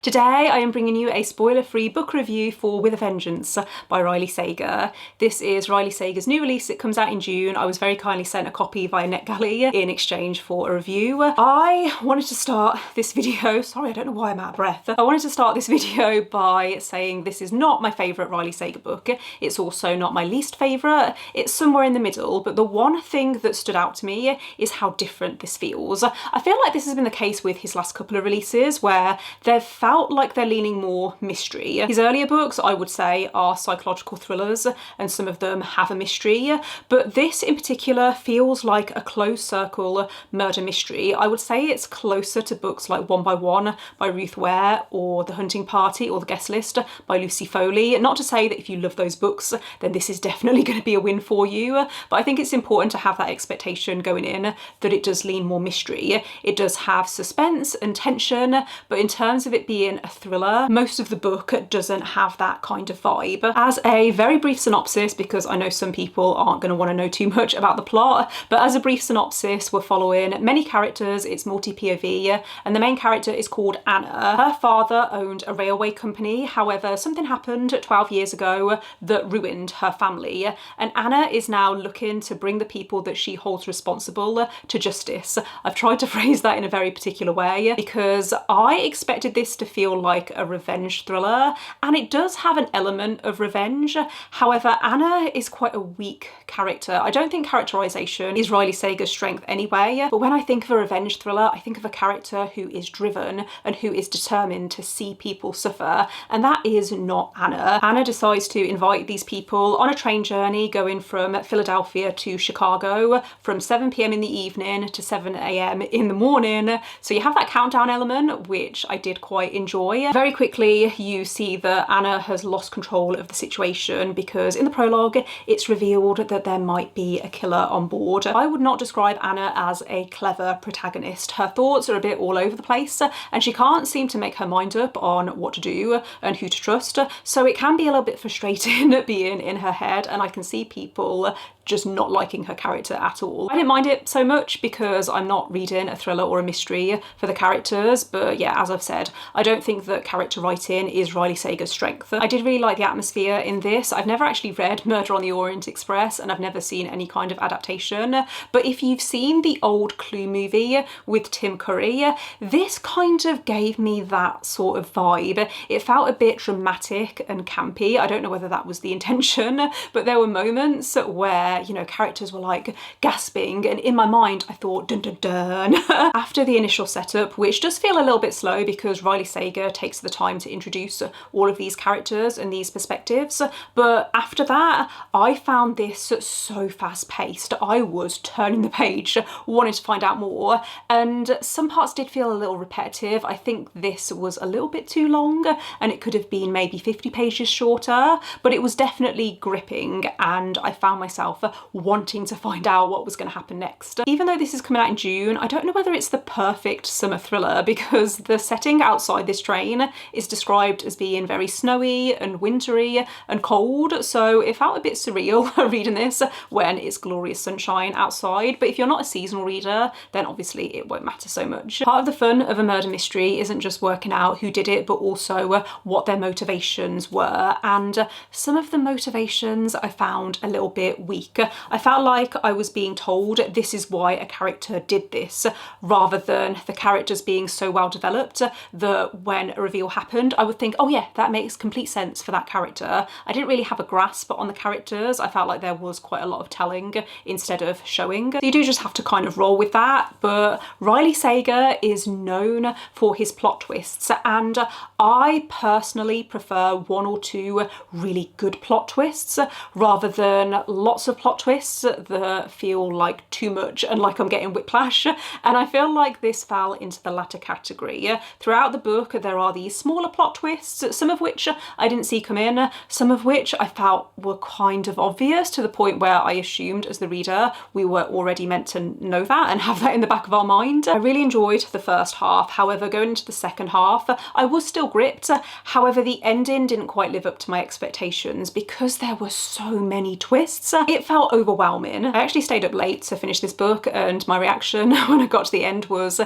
Today I am bringing you a spoiler-free book review for With a Vengeance by Riley Sager. This is Riley Sager's new release. It comes out in June. I was very kindly sent a copy via NetGalley in exchange for a review. I wanted to start this video, sorry I don't know why I'm out of breath. I wanted to start this video by saying this is not my favourite Riley Sager book. It's also not my least favourite. It's somewhere in the middle, but the one thing that stood out to me is how different this feels. I feel like this has been the case with his last couple of releases where they've felt like they're leaning more mystery. His earlier books, I would say, are psychological thrillers and some of them have a mystery, but this in particular feels like a closed circle murder mystery. I would say it's closer to books like One by One by Ruth Ware or The Hunting Party or The Guest List by Lucy Foley. Not to say that if you love those books then this is definitely going to be a win for you, but I think it's important to have that expectation going in that it does lean more mystery. It does have suspense and tension, but in terms of it being a thriller, most of the book doesn't have that kind of vibe. As a very brief synopsis, because I know some people aren't going to want to know too much about the plot, but as a brief synopsis, we're following many characters, it's multi-POV, and the main character is called Anna. Her father owned a railway company, however something happened 12 years ago that ruined her family, and Anna is now looking to bring the people that she holds responsible to justice. I've tried to phrase that in a very particular way because I expected this to feel like a revenge thriller, and it does have an element of revenge. However, Anna is quite a weak character. I don't think characterization is Riley Sager's strength anyway, but when I think of a revenge thriller, I think of a character who is driven and who is determined to see people suffer, and that is not Anna. Anna decides to invite these people on a train journey going from Philadelphia to Chicago from 7 p.m. in the evening to 7 a.m. in the morning. So you have that countdown element, which I did quite enjoy. Very quickly you see that Anna has lost control of the situation because in the prologue it's revealed that there might be a killer on board. I would not describe Anna as a clever protagonist. Her thoughts are a bit all over the place and she can't seem to make her mind up on what to do and who to trust, so it can be a little bit frustrating being in her head, and I can see people just not liking her character at all. I didn't mind it so much because I'm not reading a thriller or a mystery for the characters, but yeah, as I've said, I don't think that character writing is Riley Sager's strength. I did really like the atmosphere in this. I've never actually read Murder on the Orient Express and I've never seen any kind of adaptation, but if you've seen the old Clue movie with Tim Curry, this kind of gave me that sort of vibe. It felt a bit dramatic and campy. I don't know whether that was the intention, but there were moments where, you know, characters were like gasping, and in my mind I thought dun dun dun. After the initial setup, which does feel a little bit slow because Riley Sager takes the time to introduce all of these characters and these perspectives, but after that I found this so fast paced. I was turning the page, wanting to find out more, and some parts did feel a little repetitive. I think this was a little bit too long and it could have been maybe 50 pages shorter, but it was definitely gripping and I found myself wanting to find out what was going to happen next. Even though this is coming out in June, I don't know whether it's the perfect summer thriller because the setting outside this train is described as being very snowy and wintry and cold, so it felt a bit surreal reading this when it's glorious sunshine outside. But if you're not a seasonal reader, then obviously it won't matter so much. Part of the fun of a murder mystery isn't just working out who did it, but also what their motivations were, and some of the motivations I found a little bit weak. I felt like I was being told this is why a character did this, rather than the characters being so well developed that when a reveal happened I would think, oh yeah, that makes complete sense for that character. I didn't really have a grasp on the characters. I felt like there was quite a lot of telling instead of showing. So you do just have to kind of roll with that, but Riley Sager is known for his plot twists, and I personally prefer one or two really good plot twists rather than lots of plot twists that feel like too much and like I'm getting whiplash, and I feel like this fell into the latter category. Throughout the book there are these smaller plot twists, some of which I didn't see come in, some of which I felt were kind of obvious to the point where I assumed as the reader we were already meant to know that and have that in the back of our mind. I really enjoyed the first half, however going into the second half I was still gripped. However, the ending didn't quite live up to my expectations because there were so many twists. It felt overwhelming. I actually stayed up late to finish this book and my reaction when I got to the end was,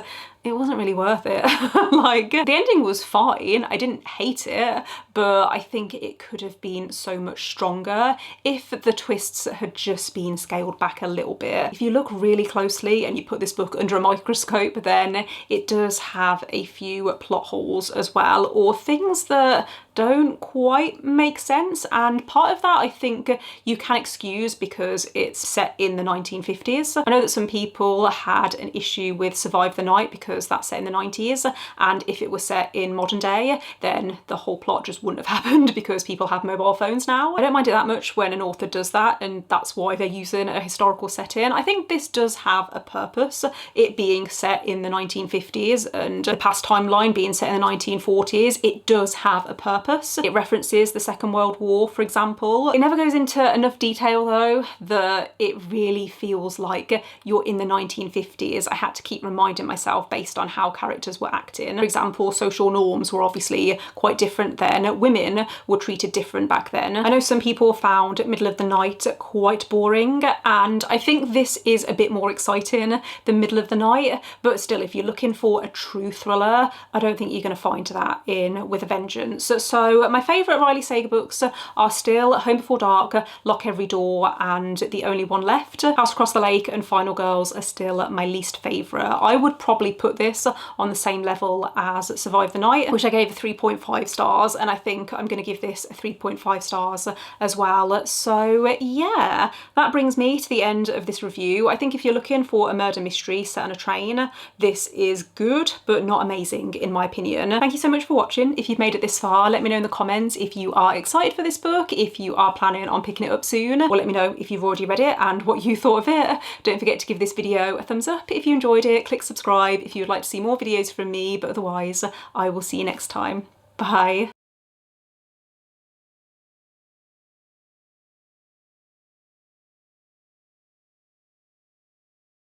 it wasn't really worth it. Like, the ending was fine, I didn't hate it, but I think it could have been so much stronger if the twists had just been scaled back a little bit. If you look really closely and you put this book under a microscope, then it does have a few plot holes as well, or things that don't quite make sense, and part of that I think you can excuse because it's set in the 1950s. I know that some people had an issue with Survive the Night because that's set in the 90s, and if it was set in modern day then the whole plot just wouldn't have happened because people have mobile phones now. I don't mind it that much when an author does that, and that's why they're using a historical setting. I think this does have a purpose, it being set in the 1950s and the past timeline being set in the 1940s. It does have a purpose. It references the Second World War, for example. It never goes into enough detail though that it really feels like you're in the 1950s. I had to keep reminding myself based on how characters were acting. For example, social norms were obviously quite different then. Women were treated different back then. I know some people found Middle of the Night quite boring, and I think this is a bit more exciting than Middle of the Night, but still, if you're looking for a true thriller, I don't think you're going to find that in With a Vengeance. So my favourite Riley Sager books are still Home Before Dark, Lock Every Door, and The Only One Left. House Across the Lake and Final Girls are still my least favourite. I would probably put this on the same level as Survive the Night, which I gave 3.5 stars, and I think I'm going to give this 3.5 stars as well. So yeah, that brings me to the end of this review. I think if you're looking for a murder mystery set on a train, this is good but not amazing in my opinion. Thank you so much for watching. If you've made it this far, let me know in the comments if you are excited for this book, if you are planning on picking it up soon, or let me know if you've already read it and what you thought of it. Don't forget to give this video a thumbs up if you enjoyed it, click subscribe if you would like to see more videos from me, but otherwise I will see you next time. Bye.